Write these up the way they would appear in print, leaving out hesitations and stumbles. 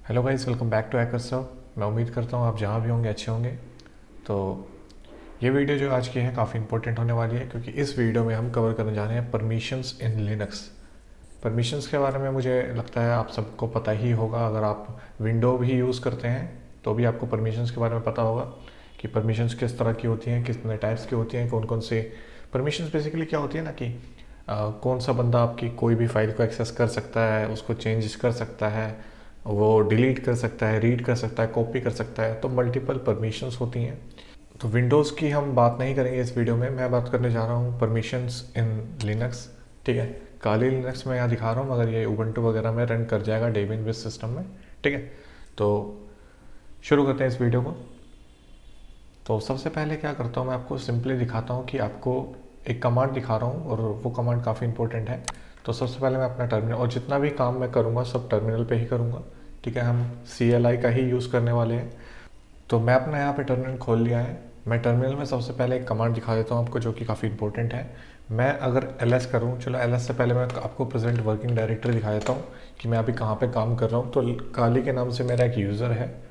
Hello guys, welcome back to hacker सब। मैं उम्मीद करता हूँ आप जहाँ भी होंगे अच्छे होंगे। तो ये वीडियो जो आज की है काफ़ी इंपॉर्टेंट होने वाली है, क्योंकि इस वीडियो में हम कवर करने जा रहे हैं परमिशंस इन लिनक्स। परमिशंस के बारे में मुझे लगता है आप सबको पता ही होगा। अगर आप विंडो भी यूज़ करते हैं तो भी आपको परमिशंस के बारे में पता होगा कि परमिशंस किस तरह की होती हैं, कितने टाइप्स की होती हैं, कौन कौन से परमिशंस। बेसिकली क्या होती है ना कि कौन सा बंदा आपकी कोई भी फाइल को एक्सेस कर सकता है, उसको चेंजेस कर सकता है, वो डिलीट कर सकता है, रीड कर सकता है, कॉपी कर सकता है। तो मल्टीपल परमिशंस होती हैं। तो विंडोज़ की हम बात नहीं करेंगे इस वीडियो में। मैं बात करने जा रहा हूँ परमिशंस इन लिनक्स। ठीक है, काली लिनक्स में यहाँ दिखा रहा हूँ, मगर ये उबंटू वगैरह में रन कर जाएगा डेबियन बेस सिस्टम में। ठीक है, तो शुरू करते हैं इस वीडियो को। तो सबसे पहले क्या करता हूँ, मैं आपको सिंपली दिखाता हूँ कि आपको एक कमांड दिखा रहा हूँ, और वो कमांड काफ़ी इंपॉर्टेंट है। तो सबसे पहले मैं अपना टर्मिनल, और जितना भी काम मैं करूँगा सब टर्मिनल पे ही करूँगा। ठीक है, हम CLI का ही यूज़ करने वाले हैं। तो मैं अपना यहाँ पे टर्मिनल खोल लिया है। मैं टर्मिनल में सबसे पहले एक कमांड दिखा देता हूँ आपको, जो कि काफ़ी इंपॉर्टेंट है। मैं अगर ls करूँ, चलो ls से पहले मैं आपको प्रेजेंट वर्किंग डायरेक्टरी दिखा देता हूँ कि मैं अभी कहाँ पे काम कर रहा हूँ। तो काली के नाम से मेरा एक यूज़र है,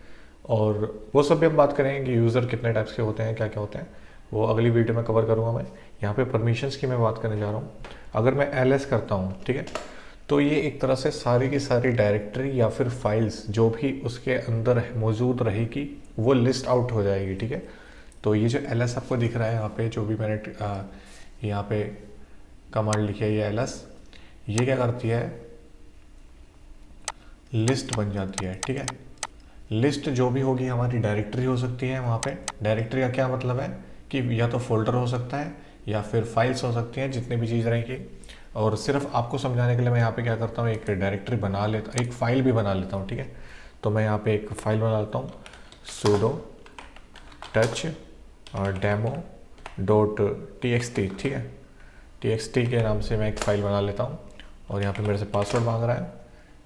और वो सब भी हम बात करेंगे कि यूज़र कितने टाइप्स के होते हैं, क्या क्या होते हैं, वो अगली वीडियो में कवर करूँगा। मैं यहाँ पे परमिशंस की मैं बात करने जा रहा हूँ। अगर मैं ls करता हूँ, ठीक है, तो ये एक तरह से सारी की सारी डायरेक्टरी या फिर फाइल्स जो भी उसके अंदर मौजूद रहेगी वो लिस्ट आउट हो जाएगी। ठीक है, तो ये जो ls आपको दिख रहा है यहाँ पे, जो भी मैंने यहाँ पे कमांड लिखी है, ये ls, ये क्या करती है, लिस्ट बन जाती है। ठीक है, लिस्ट जो भी होगी हमारी डायरेक्टरी हो सकती है। वहाँ पे डायरेक्टरी का क्या मतलब है कि या तो फोल्डर हो सकता है या फिर फाइल्स हो सकती हैं, जितनी भी चीज़ रहेंगी। और सिर्फ आपको समझाने के लिए मैं यहाँ पे क्या करता हूँ, एक डायरेक्टरी बना लेता, एक फ़ाइल भी बना लेता हूँ। ठीक है, तो मैं यहाँ पे एक फ़ाइल बना लेता हूँ, sudo touch और demo.txt। ठीक है, txt के नाम से मैं एक फ़ाइल बना लेता हूँ, और यहाँ पे मेरे से पासवर्ड मांग रहा है।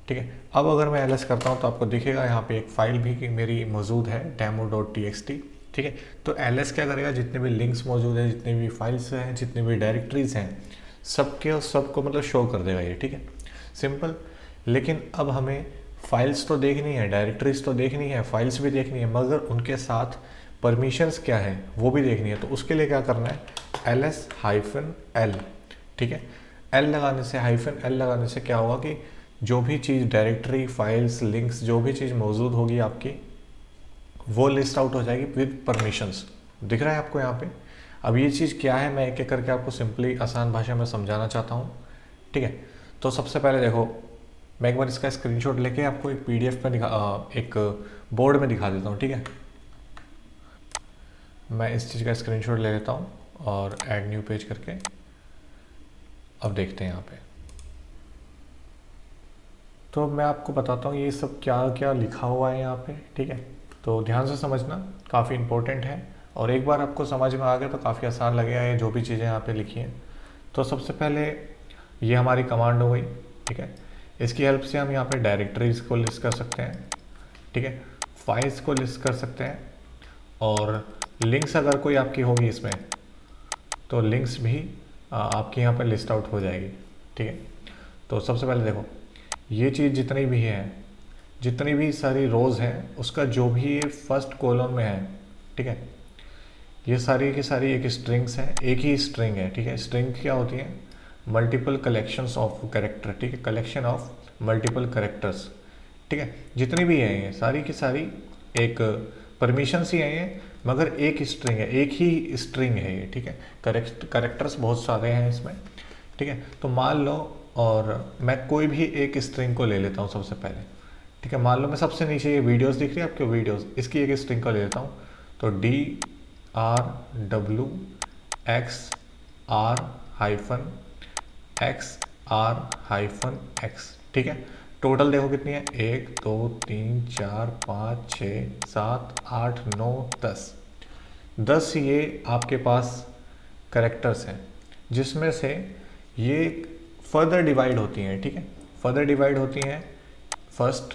ठीक है, अब अगर मैं ls करता हूँ तो आपको दिखेगा यहाँ पे एक फ़ाइल भी मेरी मौजूद है, demo.txt। ठीक है, तो ls क्या करेगा, जितने भी लिंक्स मौजूद हैं, जितने भी फाइल्स हैं, जितने भी डायरेक्टरीज हैं, सबके सबको मतलब शो कर देगा ये। ठीक है, सिंपल। लेकिन अब हमें फाइल्स तो देखनी है, डायरेक्टरीज तो देखनी है, फाइल्स भी देखनी है, मगर उनके साथ परमिशंस क्या है वो भी देखनी है। तो उसके लिए क्या करना है, ls-l। ठीक है, l लगाने से, -l लगाने से क्या होगा कि जो भी चीज़ डायरेक्टरी, फाइल्स, लिंक्स, जो भी चीज़ मौजूद होगी आपकी, वो लिस्ट आउट हो जाएगी विद परमिशंस। दिख रहा है आपको यहाँ पे। अब ये चीज़ क्या है, मैं एक एक करके आपको सिंपली आसान भाषा में समझाना चाहता हूँ। ठीक है, तो सबसे पहले देखो, मैं एक बार इसका स्क्रीनशॉट लेके आपको एक PDF में एक बोर्ड में दिखा देता हूँ। ठीक है, मैं इस चीज़ का स्क्रीनशॉट ले लेता हूँ और ऐड न्यू पेज करके अब देखते हैं यहाँ पे। तो मैं आपको बताता हूँ ये सब क्या क्या लिखा हुआ है यहाँ पे। ठीक है, तो ध्यान से समझना, काफ़ी इंपॉर्टेंट है, और एक बार आपको समझ में आ गया तो काफ़ी आसान लगेगा ये जो भी चीज़ें यहाँ पे लिखी हैं। तो सबसे पहले ये हमारी कमांड हो गई। ठीक है, इसकी हेल्प से हम यहाँ पे डायरेक्टरीज को लिस्ट कर सकते हैं। ठीक है, फाइल्स को लिस्ट कर सकते हैं, और लिंक्स अगर कोई आपकी होगी इसमें तो लिंक्स भी आपकी यहाँ पर लिस्ट आउट हो जाएगी। ठीक है, तो सबसे पहले देखो, ये चीज़ जितनी भी है, जितनी भी सारी रोज़ हैं, उसका जो भी ये फर्स्ट कॉलम में है, ठीक है, ये सारी की सारी एक स्ट्रिंग्स हैं, एक ही स्ट्रिंग है। ठीक है, स्ट्रिंग क्या होती है, मल्टीपल कलेक्शंस ऑफ कैरेक्टर। ठीक है, कलेक्शन ऑफ मल्टीपल कैरेक्टर्स। ठीक है, जितनी भी हैं ये सारी की सारी एक परमिशंस ही है ये, मगर एक स्ट्रिंग है, एक ही स्ट्रिंग है ये। ठीक है, करेक्टर्स बहुत सारे हैं इसमें। ठीक है, तो मान लो, और मैं कोई भी एक स्ट्रिंग को ले लेता हूँ सबसे पहले। ठीक है, मान लो मैं सबसे नीचे ये वीडियोस दिख रही है आपको, वीडियोस, इसकी एक स्ट्रिंग को ले लेता हूँ। तो DRWXR-X। ठीक है, टोटल देखो कितनी है, 1 2 3 4 5 6 7 8 9 10। 10 ये आपके पास करेक्टर्स हैं, जिसमें से ये फर्दर डिवाइड होती हैं। ठीक है, फर्दर डिवाइड होती हैं first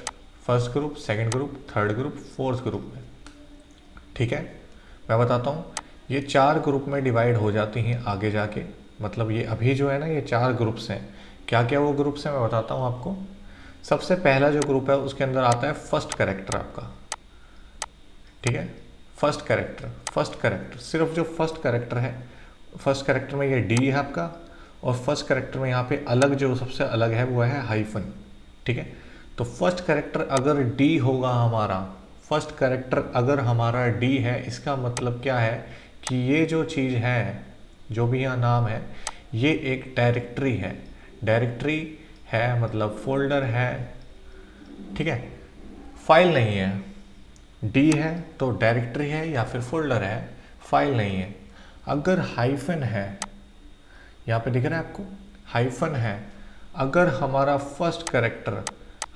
group, second group, third group, fourth group में। ठीक है, मैं बताता हूँ, ये 4 ग्रुप में डिवाइड हो जाती हैं आगे जाके। मतलब ये अभी जो है ना, ये 4 ग्रुप्स हैं। क्या क्या वो ग्रुप्स हैं मैं बताता हूँ आपको। सबसे पहला जो ग्रुप है उसके अंदर आता है फर्स्ट कैरेक्टर आपका, ठीक है। फर्स्ट कैरेक्टर सिर्फ जो फर्स्ट कैरेक्टर है, फर्स्ट कैरेक्टर में ये डी है आपका, और फर्स्ट कैरेक्टर में यहाँ पे अलग जो सबसे अलग है वो है हाइफन, ठीक है। तो फर्स्ट कैरेक्टर अगर डी होगा हमारा, फर्स्ट कैरेक्टर अगर हमारा डी है, इसका मतलब क्या है कि ये जो चीज़ है, जो भी यहाँ नाम है, ये एक डायरेक्टरी है। डायरेक्टरी है मतलब फोल्डर है, ठीक है, फाइल नहीं है। डी है तो डायरेक्टरी है या फिर फोल्डर है, फाइल नहीं है। अगर हाइफन है, यहाँ पे दिख रहा है आपको हाइफन है, अगर हमारा फर्स्ट कैरेक्टर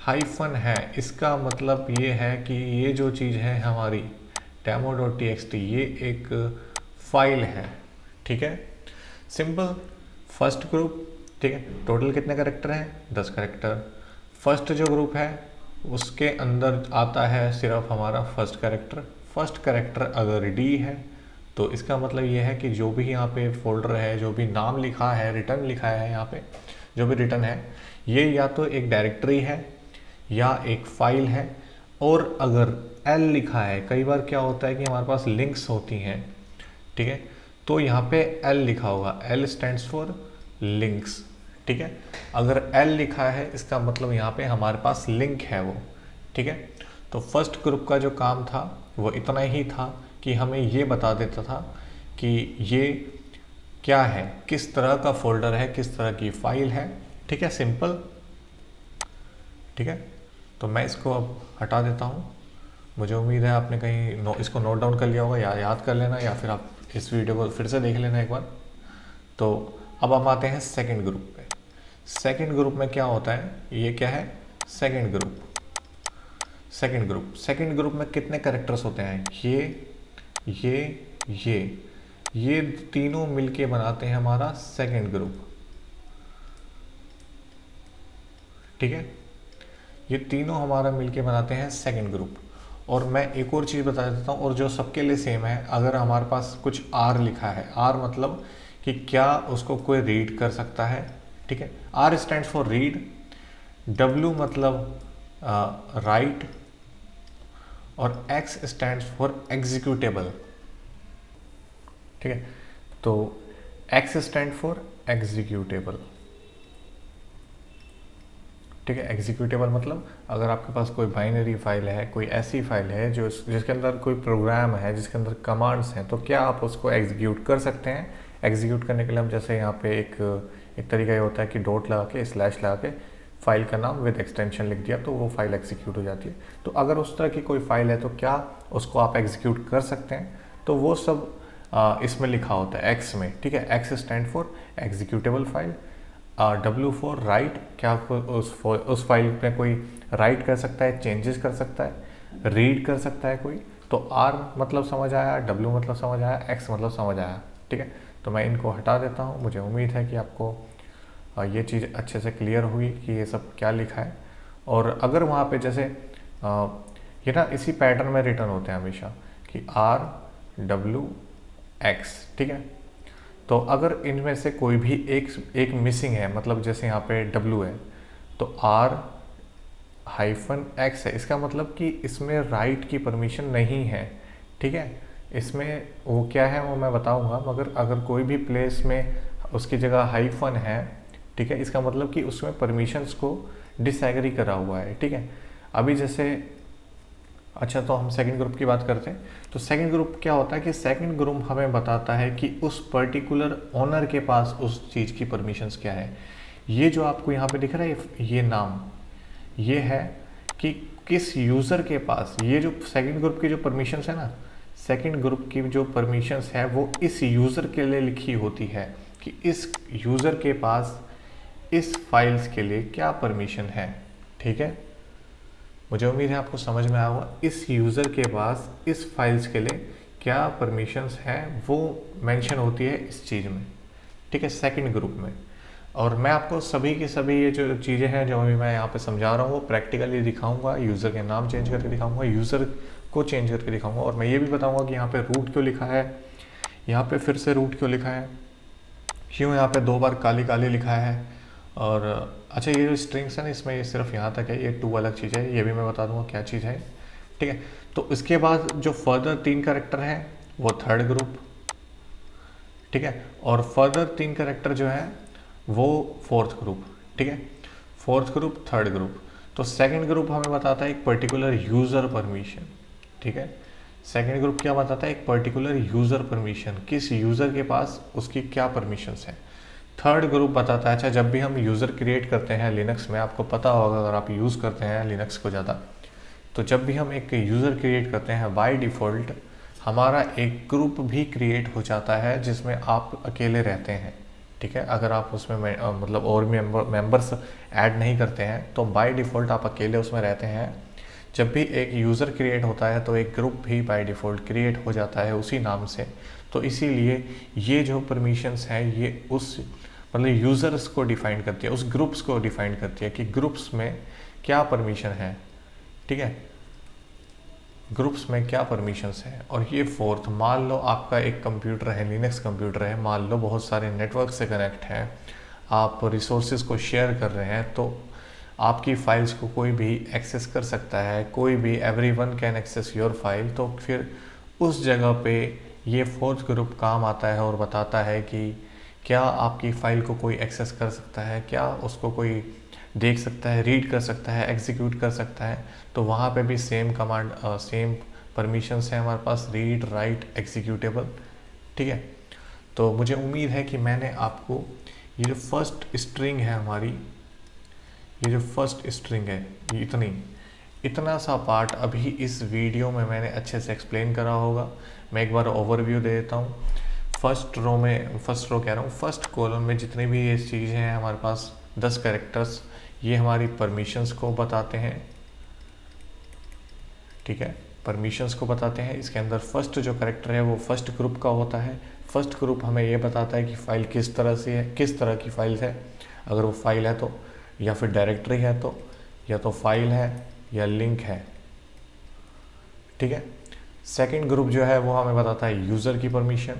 हाइफन है, इसका मतलब ये है कि ये जो चीज़ है हमारी demo.txt, ये एक फाइल है, ठीक है। सिंपल फर्स्ट ग्रुप, ठीक है। टोटल कितने कैरेक्टर हैं? 10 कैरेक्टर। फर्स्ट जो ग्रुप है उसके अंदर आता है सिर्फ हमारा फर्स्ट कैरेक्टर। फर्स्ट कैरेक्टर अगर डी है तो इसका मतलब ये है कि जो भी यहाँ पे फोल्डर है, जो भी नाम लिखा है, रिटर्न लिखा है यहाँ पे, जो भी रिटर्न है, ये या तो एक डायरेक्टरी है या एक फाइल है। और अगर एल लिखा है, कई बार क्या होता है कि हमारे पास लिंक्स होती हैं, ठीक है, तो यहाँ पे एल लिखा होगा, एल स्टैंड्स फॉर लिंक्स, ठीक है। अगर एल लिखा है इसका मतलब यहाँ पे हमारे पास लिंक है वो, ठीक है। तो फर्स्ट ग्रुप का जो काम था वो इतना ही था कि हमें ये बता देता था कि ये क्या है, किस तरह का फोल्डर है, किस तरह की फाइल है, ठीक है, सिंपल, ठीक है। तो मैं इसको अब हटा देता हूँ। मुझे उम्मीद है आपने कहीं इसको नोट डाउन कर लिया होगा या याद कर लेना, या फिर आप इस वीडियो को फिर से देख लेना एक बार। तो अब हम आते हैं सेकंड ग्रुप पे। सेकंड ग्रुप में क्या होता है, ये क्या है, सेकंड ग्रुप में कितने कैरेक्टर्स होते हैं, ये तीनों मिलके बनाते हैं हमारा सेकंड ग्रुप, ठीक है। ये तीनों हमारा मिलके बनाते हैं सेकंड ग्रुप। और मैं एक और चीज़ बता देता हूँ, और जो सबके लिए सेम है, अगर हमारे पास कुछ आर लिखा है, आर मतलब कि क्या उसको कोई रीड कर सकता है, ठीक है। R stands for read, W मतलब राइट, और एक्स स्टैंड्स फॉर एग्जीक्यूटेबल, ठीक है। तो एक्स स्टैंड फॉर एग्जीक्यूटेबल, ठीक है। एग्जीक्यूटेबल मतलब अगर आपके पास कोई बाइनरी फाइल है, कोई ऐसी फाइल है जो जिसके अंदर कोई प्रोग्राम है, जिसके अंदर कमांड्स हैं, तो क्या आप उसको एग्जीक्यूट कर सकते हैं। एग्जीक्यूट करने के लिए हम जैसे यहाँ पे एक तरीका ये होता है कि डॉट लगा के, स्लैश लगा के, फाइल का नाम विद एक्सटेंशन लिख दिया तो वो फाइल एग्जीक्यूट हो जाती है। तो अगर उस तरह की कोई फाइल है तो क्या उसको आप एग्जीक्यूट कर सकते हैं, तो वो सब इसमें लिखा होता है एक्स में, ठीक है। X stand for executable file, W for right, क्या उस फाइल में कोई राइट कर सकता है, चेंजेस कर सकता है, रीड कर सकता है कोई। तो आर मतलब समझ आया, डब्ल्यू मतलब समझ आया, एक्स मतलब समझ आया, ठीक है। तो मैं इनको हटा देता हूँ। मुझे उम्मीद है कि आपको ये चीज़ अच्छे से क्लियर हुई कि ये सब क्या लिखा है। और अगर वहाँ पे जैसे ये ना इसी पैटर्न में रिटर्न होते हैं हमेशा कि आर डब्ल्यू एक्स, ठीक है। तो अगर इनमें से कोई भी एक मिसिंग है, मतलब जैसे यहाँ पे डब्ल्यू है तो आर हाइफन एक्स है, इसका मतलब कि इसमें राइट की परमिशन नहीं है, ठीक है। इसमें वो क्या है वो मैं बताऊंगा, मगर अगर कोई भी प्लेस में उसकी जगह हाइफन है, ठीक है, इसका मतलब कि उसमें परमिशंस को डिसएग्री करा हुआ है, ठीक है। अभी जैसे अच्छा, तो हम सेकंड ग्रुप की बात करते हैं। तो सेकंड ग्रुप क्या होता है कि सेकंड ग्रुप हमें बताता है कि उस पर्टिकुलर ओनर के पास उस चीज़ की परमिशंस क्या है। ये जो आपको यहाँ पे दिख रहा है ये नाम, ये है कि किस यूज़र के पास, ये जो सेकंड ग्रुप की जो परमिशंस है ना, सेकंड ग्रुप की जो परमिशंस है वो इस यूज़र के लिए लिखी होती है कि इस यूज़र के पास इस फाइल्स के लिए क्या परमिशन है, ठीक है। मुझे उम्मीद है आपको समझ में आया होगा। इस यूज़र के पास इस फाइल्स के लिए क्या परमिशंस हैं वो मेंशन होती है इस चीज़ में, ठीक है, सेकंड ग्रुप में। और मैं आपको सभी की सभी ये जो चीज़ें हैं जो अभी मैं यहाँ पे समझा रहा हूँ वो प्रैक्टिकली दिखाऊंगा, यूज़र के नाम चेंज करके दिखाऊंगा, यूज़र को चेंज करके दिखाऊंगा। और मैं ये भी बताऊँगा कि यहाँ पे रूट क्यों लिखा है, यहाँ पे फिर से रूट क्यों लिखा है, क्यों यहाँ पे 2 बार काली काली लिखा है, और अच्छा, ये जो स्ट्रिंग्स है ना, इसमें ये सिर्फ यहाँ तक है, ये 2 अलग चीज़ है, ये भी मैं बता दूंगा क्या चीज़ है। ठीक है, तो इसके बाद जो फर्दर 3 कैरेक्टर हैं वो थर्ड ग्रुप। ठीक है, और फर्दर 3 कैरेक्टर जो है वो फोर्थ ग्रुप। ठीक है, फोर्थ ग्रुप, थर्ड ग्रुप। तो सेकंड ग्रुप हमें बताता है एक पर्टिकुलर यूज़र परमिशन। ठीक है, सेकंड ग्रुप क्या बताता है, एक पर्टिकुलर यूज़र परमिशन, किस यूज़र के पास उसकी क्या परमिशंस हैं। थर्ड ग्रुप बताता है, अच्छा जब भी हम यूज़र क्रिएट करते हैं लिनक्स में, आपको पता होगा अगर आप यूज़ करते हैं लिनक्स को ज़्यादा, तो जब भी हम एक यूज़र क्रिएट करते हैं बाय डिफ़ॉल्ट हमारा एक ग्रुप भी क्रिएट हो जाता है जिसमें आप अकेले रहते हैं। ठीक है, अगर आप उसमें मतलब और मेंबर्स ऐड नहीं करते हैं तो बाय डिफ़ॉल्ट आप अकेले उसमें रहते हैं। जब भी एक यूज़र क्रिएट होता है तो एक ग्रुप भी बाय डिफ़ॉल्ट क्रिएट हो जाता है उसी नाम से। तो इसीलिए ये जो परमिशंस हैं ये उस मतलब यूज़र्स को डिफ़ाइन करती है, उस ग्रुप्स को डिफ़ाइन करती है कि ग्रुप्स में क्या परमिशन है। ठीक है, ग्रुप्स में क्या परमिशंस हैं। और ये फोर्थ, मान लो आपका एक कंप्यूटर है, लिनक्स कंप्यूटर है, मान लो बहुत सारे नेटवर्क से कनेक्ट हैं, आप रिसोर्सेज को शेयर कर रहे हैं, तो आपकी फाइल्स को कोई भी एक्सेस कर सकता है, कोई भी, everyone can access your file. तो फिर उस जगह पे ये फोर्थ ग्रुप काम आता है और बताता है कि क्या आपकी फ़ाइल को कोई एक्सेस कर सकता है, क्या उसको कोई देख सकता है, रीड कर सकता है, एग्जीक्यूट कर सकता है। तो वहाँ पे भी सेम कमांड, सेम परमिशंस हैं हमारे पास, रीड, राइट, एग्जीक्यूटेबल। ठीक है, तो मुझे उम्मीद है कि मैंने आपको ये जो फर्स्ट स्ट्रिंग है हमारी, ये जो फर्स्ट स्ट्रिंग है, ये इतना सा पार्ट अभी इस वीडियो में मैंने अच्छे से एक्सप्लेन करा होगा। मैं एक बार ओवरव्यू दे देता हूँ। फर्स्ट रो कह रहा हूँ, फर्स्ट कॉलम में जितनी भी ये चीज़ें हैं हमारे पास 10 कैरेक्टर्स, ये हमारी परमिशंस को बताते हैं। ठीक है, परमिशंस को बताते हैं। इसके अंदर फर्स्ट जो कैरेक्टर है वो फर्स्ट ग्रुप का होता है। फर्स्ट ग्रुप हमें ये बताता है कि फ़ाइल किस तरह से है, किस तरह की फ़ाइल है, अगर वो फाइल है तो, या फिर डायरेक्टरी है तो, या तो फाइल है या लिंक है। ठीक है, सेकंड ग्रुप जो है वो हमें बताता है यूज़र की परमिशन।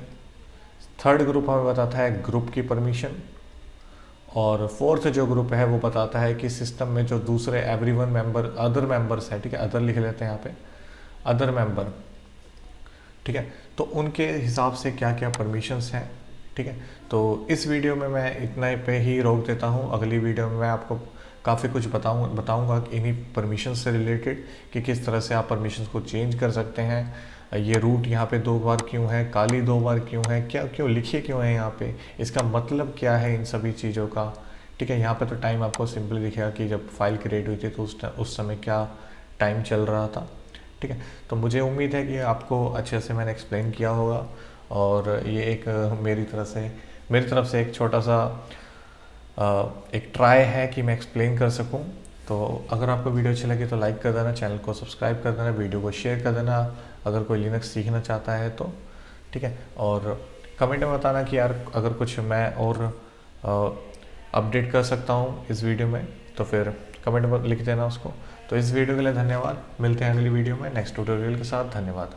थर्ड ग्रुप हमें बताता है ग्रुप की परमिशन। और फोर्थ जो ग्रुप है वो बताता है कि सिस्टम में जो दूसरे एवरीवन मेंबर, अदर मेंबर्स है, ठीक है, अदर लिख लेते हैं यहाँ पे, अदर मेंबर। ठीक है, तो उनके हिसाब से क्या क्या परमिशंस हैं। ठीक है, तो इस वीडियो में मैं इतना पे ही रोक देता हूँ। अगली वीडियो में मैं आपको काफ़ी कुछ बताऊँगा कि इन्हीं परमिशन से रिलेटेड, कि किस तरह से आप परमिशंस को चेंज कर सकते हैं। ये रूट यहाँ पे 2 बार क्यों है, काली 2 बार क्यों है, क्या क्यों लिखे क्यों है यहाँ पे, इसका मतलब क्या है इन सभी चीज़ों का। ठीक है, यहाँ पे तो टाइम आपको सिंपली दिखेगा कि जब फाइल क्रिएट हुई थी तो उस समय क्या टाइम चल रहा था। ठीक है, तो मुझे उम्मीद है कि आपको अच्छे से मैंने एक्सप्लेन किया होगा। और ये एक मेरी तरफ से एक छोटा सा एक ट्राई है कि मैं एक्सप्लेन कर सकूं। तो अगर आपको वीडियो अच्छी लगी तो लाइक कर देना, चैनल को सब्सक्राइब कर देना, वीडियो को शेयर कर देना अगर कोई लिनक्स सीखना चाहता है तो। ठीक है, और कमेंट में बताना कि यार अगर कुछ मैं और अपडेट कर सकता हूँ इस वीडियो में, तो फिर कमेंट में लिख देना उसको। तो इस वीडियो के लिए धन्यवाद, मिलते हैं अगली वीडियो में नेक्स्ट ट्यूटोरियल के साथ। धन्यवाद।